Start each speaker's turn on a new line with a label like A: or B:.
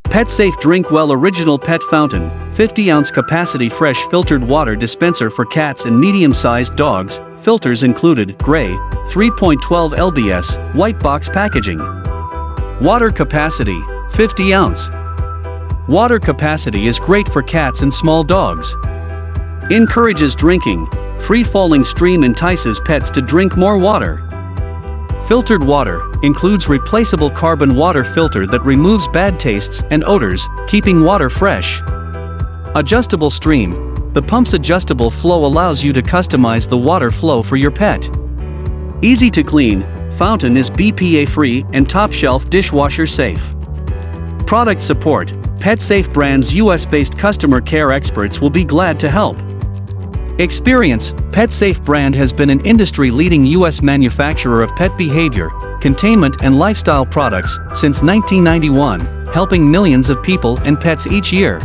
A: PetSafe Drinkwell Original Pet Fountain, 50-ounce capacity fresh filtered water dispenser for cats and medium-sized dogs, filters included, gray, 3.12 lbs, white box packaging. Water capacity, 50 ounce. Water capacity is great for cats and small dogs. Encourages drinking, free-falling stream entices pets to drink more water. Filtered water, includes replaceable carbon water filter that removes bad tastes and odors, keeping water fresh. Adjustable stream, the pump's adjustable flow allows you to customize the water flow for your pet. Easy to clean, fountain is BPA-free and top-shelf dishwasher safe. Product support, PetSafe brand's US-based customer care experts will be glad to help. Experience, PetSafe brand has been an industry-leading US manufacturer of pet behavior, containment and lifestyle products since 1991, helping millions of people and pets each year.